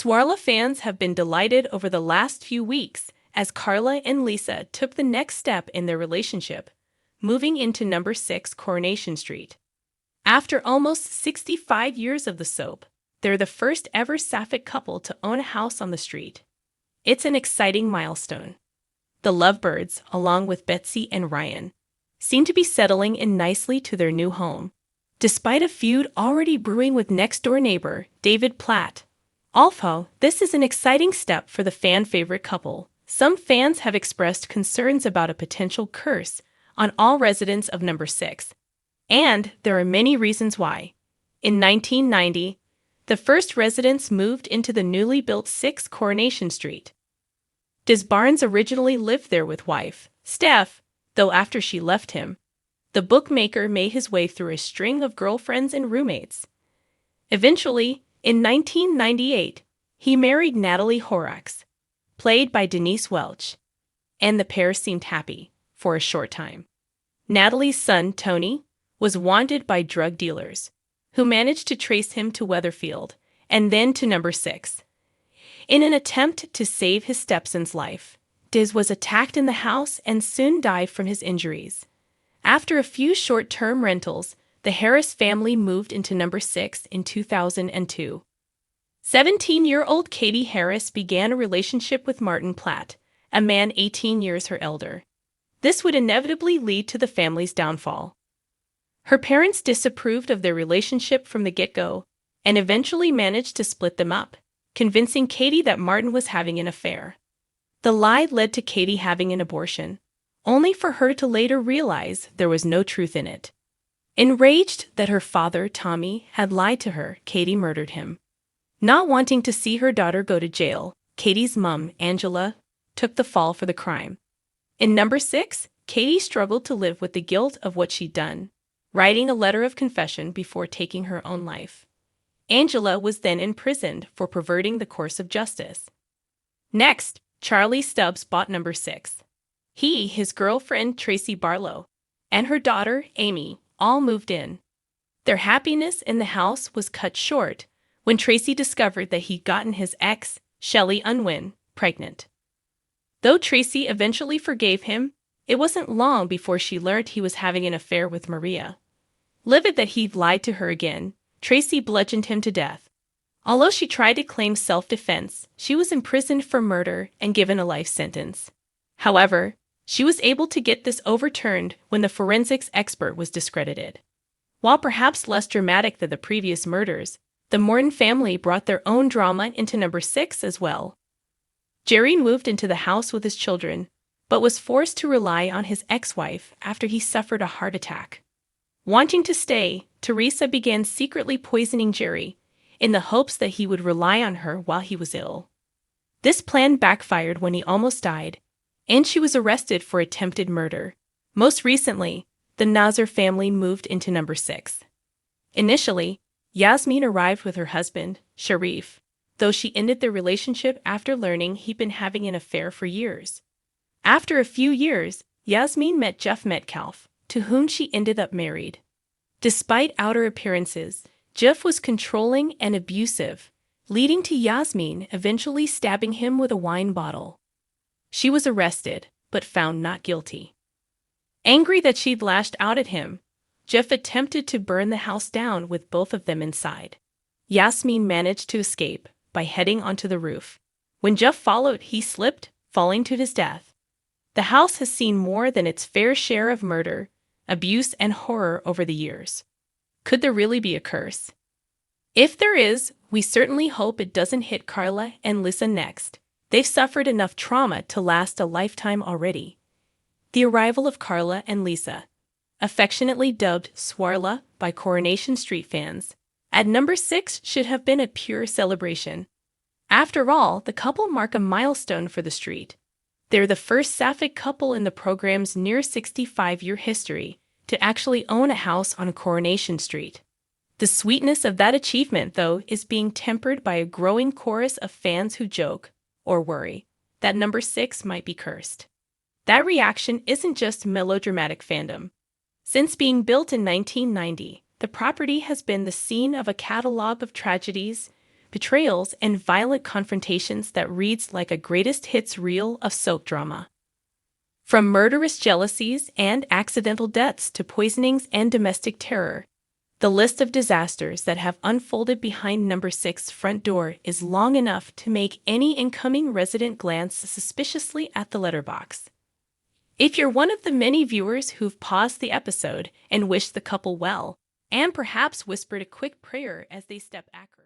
Swarla fans have been delighted over the last few weeks as Carla and Lisa took the next step in their relationship, moving into number 6 Coronation Street. After almost 65 years of the soap, they're the first ever sapphic couple to own a house on the street. It's an exciting milestone. The lovebirds, along with Betsy and Ryan, seem to be settling in nicely to their new home, despite a feud already brewing with next-door neighbor David Platt. Although this is an exciting step for the fan-favorite couple, some fans have expressed concerns about a potential curse on all residents of number 6. And there are many reasons why. In 1990, the first residents moved into the newly built 6 Coronation Street. Des Barnes originally lived there with wife, Steph, though after she left him, the bookmaker made his way through a string of girlfriends and roommates. Eventually, in 1998, he married Natalie Horrocks, played by Denise Welch, and the pair seemed happy for a short time. Natalie's son, Tony, was wanted by drug dealers, who managed to trace him to Weatherfield and then to number 6. In an attempt to save his stepson's life, Diz was attacked in the house and soon died from his injuries. After a few short-term rentals, the Harris family moved into number 6 in 2002. 17-year-old Katie Harris began a relationship with Martin Platt, a man 18 years her elder. This would inevitably lead to the family's downfall. Her parents disapproved of their relationship from the get-go and eventually managed to split them up, convincing Katie that Martin was having an affair. The lie led to Katie having an abortion, only for her to later realize there was no truth in it. Enraged that her father, Tommy, had lied to her, Katie murdered him. Not wanting to see her daughter go to jail, Katie's mom, Angela, took the fall for the crime. In number 6, Katie struggled to live with the guilt of what she'd done, writing a letter of confession before taking her own life. Angela was then imprisoned for perverting the course of justice. Next, Charlie Stubbs bought number 6. He, his girlfriend Tracy Barlow, and her daughter Amy all moved in. Their happiness in the house was cut short when Tracy discovered that he'd gotten his ex, Shelley Unwin, pregnant. Though Tracy eventually forgave him, it wasn't long before she learned he was having an affair with Maria. Livid that he'd lied to her again, Tracy bludgeoned him to death. Although she tried to claim self-defense, she was imprisoned for murder and given a life sentence. However, she was able to get this overturned when the forensics expert was discredited. While perhaps less dramatic than the previous murders, the Morton family brought their own drama into number 6 as well. Jerry moved into the house with his children, but was forced to rely on his ex-wife after he suffered a heart attack. Wanting to stay, Teresa began secretly poisoning Jerry in the hopes that he would rely on her while he was ill. This plan backfired when he almost died, and she was arrested for attempted murder. Most recently, the Nazar family moved into number 6. Initially, Yasmin arrived with her husband, Sharif, though she ended their relationship after learning he'd been having an affair for years. After a few years, Yasmin met Jeff Metcalf, to whom she ended up married. Despite outer appearances, Jeff was controlling and abusive, leading to Yasmin eventually stabbing him with a wine bottle. She was arrested, but found not guilty. Angry that she'd lashed out at him, Jeff attempted to burn the house down with both of them inside. Yasmin managed to escape by heading onto the roof. When Jeff followed, he slipped, falling to his death. The house has seen more than its fair share of murder, abuse, and horror over the years. Could there really be a curse? If there is, we certainly hope it doesn't hit Carla and Lisa next. They've suffered enough trauma to last a lifetime already. The arrival of Carla and Lisa, affectionately dubbed Swarla by Coronation Street fans, at number 6 should have been a pure celebration. After all, the couple mark a milestone for the street. They're the first sapphic couple in the program's near 65-year history to actually own a house on Coronation Street. The sweetness of that achievement, though, is being tempered by a growing chorus of fans who joke, or worry, that number 6 might be cursed. That reaction isn't just melodramatic fandom. Since being built in 1990, the property has been the scene of a catalog of tragedies, betrayals, and violent confrontations that reads like a greatest hits reel of soap drama. From murderous jealousies and accidental deaths to poisonings and domestic terror, the list of disasters that have unfolded behind number 6's front door is long enough to make any incoming resident glance suspiciously at the letterbox. If you're one of the many viewers who've paused the episode and wished the couple well, and perhaps whispered a quick prayer as they step across